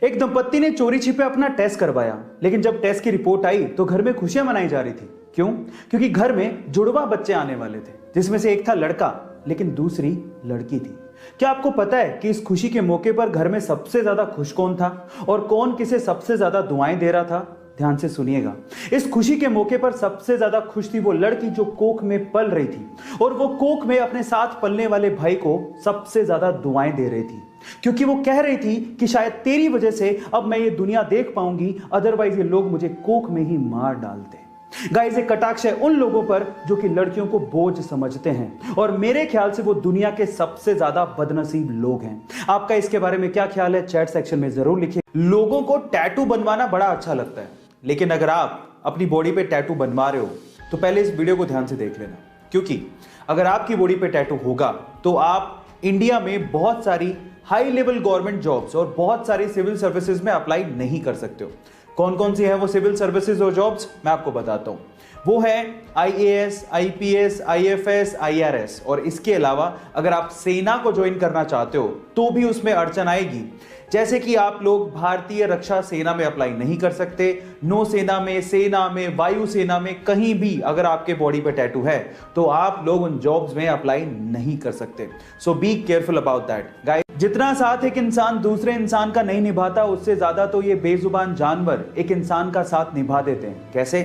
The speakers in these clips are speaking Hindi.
एक दंपत्ति ने चोरी छिपे अपना टेस्ट करवाया, लेकिन जब टेस्ट की रिपोर्ट आई तो घर में खुशियां मनाई जा रही थी। क्यों? क्योंकि घर में जुड़वा बच्चे आने वाले थे, जिसमें से एक था लड़का लेकिन दूसरी लड़की थी। क्या आपको पता है कि इस खुशी के मौके पर घर में सबसे ज्यादा खुश कौन था और कौन किसे सबसे ज्यादा दुआएं दे रहा था? ध्यान से सुनिएगा। इस खुशी के मौके पर सबसे ज्यादा खुश थी वो लड़की जो कोख में पल रही थी, और वो कोख में अपने साथ पलने वाले भाई को सबसे ज्यादा दुआएं दे रही थी, क्योंकि वो कह रही थी कि शायद तेरी वजह से अब मैं ये दुनिया देख पाऊंगी, अदरवाइज ये लोग मुझे कोख में ही मार डालते। गाइस, एक कटाक्ष है उन लोगों पर जो कि लड़कियों को बोझ समझते हैं, और मेरे ख्याल से वो दुनिया के सबसे ज्यादा बदनसीब लोग हैं। आपका इसके बारे में क्या ख्याल है? चैट सेक्शन में जरूर लिखिए। लोगों को टैटू बनवाना बड़ा अच्छा लगता है, लेकिन अगर आप अपनी बॉडी पे टैटू बनवा रहे हो तो पहले इस वीडियो को ध्यान से देख लेना, क्योंकि अगर आपकी बॉडी पे टैटू होगा तो आप इंडिया में बहुत सारी हाई लेवल गवर्नमेंट जॉब्स और बहुत सारी सिविल सर्विसेज में अप्लाई नहीं कर सकते हो। कौन कौन सी है वो सिविल सर्विसेज और जॉब्स, मैं आपको बताता हूं। वो है IAS, IPS, IFS, IRS, और इसके अलावा अगर आप सेना को ज्वाइन करना चाहते हो तो भी उसमें अड़चन आएगी। जैसे कि आप लोग भारतीय रक्षा सेना में अप्लाई नहीं कर सकते, नौसेना में, सेना में, वायुसेना में, कहीं भी अगर आपके बॉडी पे टैटू है तो आप लोग उन जॉब्स में अप्लाई नहीं कर सकते। So be careful about that guys. जितना साथ एक इंसान दूसरे इंसान का नहीं निभाता, उससे ज्यादा तो ये बेजुबान जानवर एक इंसान का साथ निभा देते हैं। कैसे?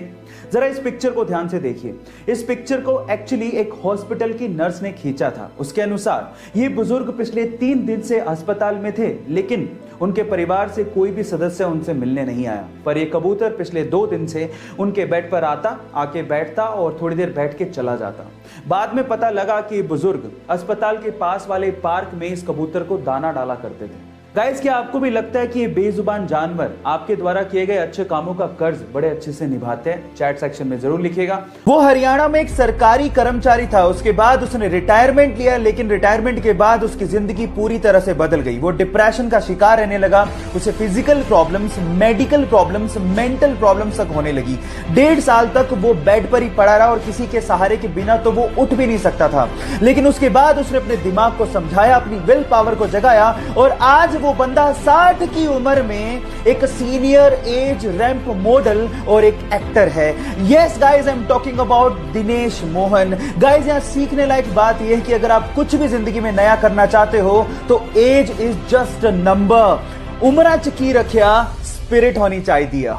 जरा इस पिक्चर को ध्यान से देखिए। इस पिक्चर को एक्चुअली एक हॉस्पिटल की नर्स ने खींचा था। उसके अनुसार ये बुजुर्ग पिछले 3 दिन से अस्पताल में थे, लेकिन उनके परिवार से कोई भी सदस्य उनसे मिलने नहीं आया। पर ये कबूतर पिछले 2 दिन से उनके बेड पर आता, आके बैठता और थोड़ी देर बैठ के चला जाता। बाद में पता लगा कि बुजुर्ग अस्पताल के पास वाले पार्क में इस कबूतर को दाना डाला करते थे। गाइस, क्या आपको भी लगता है कि ये बेजुबान जानवर आपके द्वारा किए गए अच्छे कामों का कर्ज बड़े अच्छे से निभाते हैं? चैट सेक्शन में जरूर लिखिएगा। वो हरियाणा में एक सरकारी कर्मचारी था। उसके बाद उसने रिटायरमेंट लिया, लेकिन रिटायरमेंट के बाद उसकी जिंदगी पूरी तरह से बदल गई। वो डिप्रेशन का शिकार रहने लगा। उसे physical problems, medical problems, mental problems तक होने लगी। 1.5 साल तक वो बेड पर ही पड़ा रहा, और किसी के सहारे के बिना तो वो उठ भी नहीं सकता था। लेकिन उसके बाद उसने अपने दिमाग को समझाया, अपनी विल पावर को जगाया, और आज वो बंदा 60 की उम्र में एक सीनियर एज रैंप मॉडल और एक एक्टर है। Yes guys, I am talking about Dinesh Mohan. Guys, यहां सीखने लायक बात यह है कि अगर आप कुछ भी जिंदगी में नया करना चाहते हो तो age is just a number. उम्र की रखिया, स्पिरिट होनी चाहिए।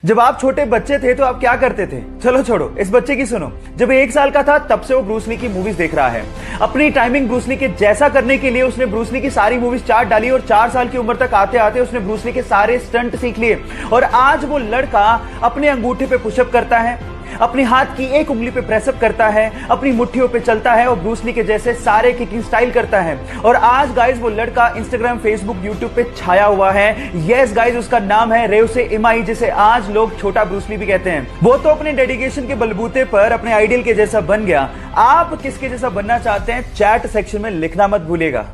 जब आप छोटे बच्चे थे तो आप क्या करते थे? चलो छोड़ो, इस बच्चे की सुनो। जब 1 साल का था तब से वो ब्रूस ली की मूवीज देख रहा है। अपनी टाइमिंग ब्रूस ली के जैसा करने के लिए उसने ब्रूस ली की सारी मूवीज चार्ट डाली, और 4 साल की उम्र तक आते आते उसने ब्रूस ली के सारे स्टंट सीख लिए। और आज वो लड़का अपने अंगूठे पे पुशअप करता है, अपने हाथ की एक उंगली पे प्रेसअप करता है, अपनी मुट्ठियों पे चलता है और ब्रूस ली के जैसे सारे किकिंग स्टाइल करता है। और आज गाइस वो लड़का इंस्टाग्राम, फेसबुक, यूट्यूब पे छाया हुआ है। यस गाइस, उसका नाम है रेवसे इमाई, जिसे आज लोग छोटा ब्रूस ली भी कहते हैं। वो तो अपने डेडिकेशन के बलबूते पर अपने आइडियल के जैसा बन गया। आप किसके जैसा बनना चाहते हैं? चैट सेक्शन में लिखना मत भूलिएगा।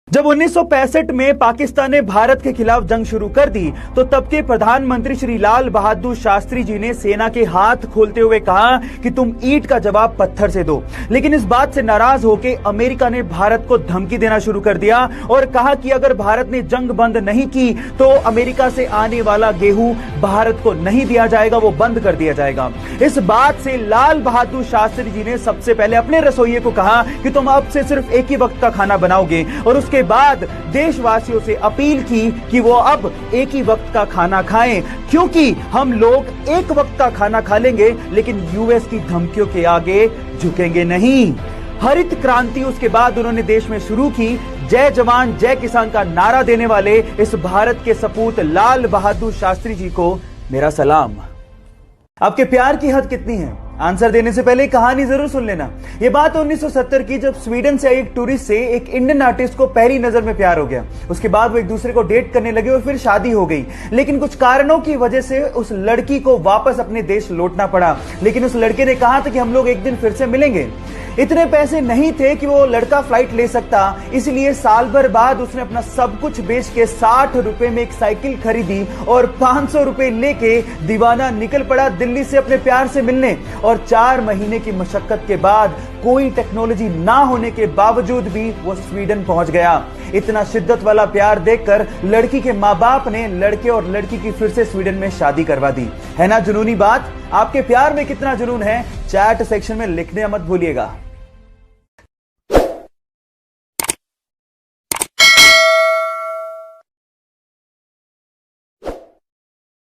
जब 1965 में पाकिस्तान ने भारत के खिलाफ जंग शुरू कर दी तो तब के प्रधानमंत्री श्री लाल बहादुर शास्त्री जी ने सेना के हाथ खोलते हुए कहा कि तुम ईंट का जवाब पत्थर से दो। लेकिन इस बात से नाराज होकर अमेरिका ने भारत को धमकी देना शुरू कर दिया और कहा कि अगर भारत ने जंग बंद नहीं की तो अमेरिका से आने वाला गेहूं भारत को नहीं दिया जाएगा, वो बंद कर दिया जाएगा। इस बात से लाल बहादुर शास्त्री जी ने सबसे पहले अपने रसोइये को कहा कि तुम अब से सिर्फ एक ही वक्त का खाना बनाओगे, और उसके बाद देशवासियों से अपील की कि वो अब एक ही वक्त का खाना खाएं, क्योंकि हम लोग एक वक्त का खाना खा लेंगे लेकिन यूएस की धमकियों के आगे झुकेंगे नहीं। हरित क्रांति उसके बाद उन्होंने देश में शुरू की। जय जवान जय किसान का नारा देने वाले इस भारत के सपूत लाल बहादुर शास्त्री जी को मेरा सलाम। आपके प्यार की हद कितनी है? आंसर देने से पहले कहानी जरूर सुन लेना। यह बात 1970 की, जब स्वीडन से एक टूरिस्ट से एक इंडियन आर्टिस्ट को पहली नजर में प्यार हो गया। उसके बाद वो एक दूसरे को डेट करने लगे और फिर शादी हो गई। लेकिन कुछ कारणों की वजह से उस लड़की को वापस अपने देश लौटना पड़ा। लेकिन उस लड़के ने कहा था कि हम लोग एक दिन फिर से मिलेंगे। इतने पैसे नहीं थे कि वो लड़का फ्लाइट ले सकता, इसलिए साल भर बाद उसने अपना सब कुछ बेच के 60 रुपए में एक साइकिल खरीदी और 500 रुपए लेके दीवाना निकल पड़ा दिल्ली से अपने प्यार से मिलने। और 4 महीने की मशक्कत के बाद कोई टेक्नोलॉजी ना होने के बावजूद भी वो स्वीडन पहुंच गया। इतना शिद्दत वाला प्यार देखकर लड़की के मां बाप ने लड़के और लड़की की फिर से स्वीडन में शादी करवा दी। है ना जुनूनी बात? आपके प्यार में कितना जुनून है, चैट सेक्शन में लिखने मत भूलिएगा।